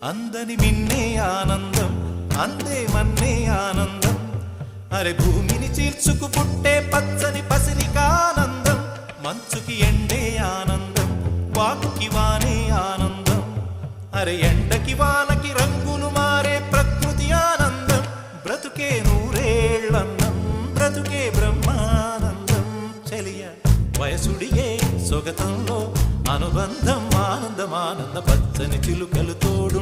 అందని మిన్నే ఆనందం అందే మన్నే ఆనందం అరే భూమిని చీల్చుకు పుట్టే పచ్చని పసిరికానందం మంచుకి ఎండే ఆనందం వాకుకి వానే ఆనందం అరే ఎండకి వానకి రంగులు మారే ప్రకృతి ఆనందం బ్రతుకే నూరేళ్ళన్నం బ్రతుకే బ్రహ్మానందం చెలియ వయసుడియే సొగతంలో అనుబంధం ఆనందం ఆనంద పచ్చని చిలుకలు తోడు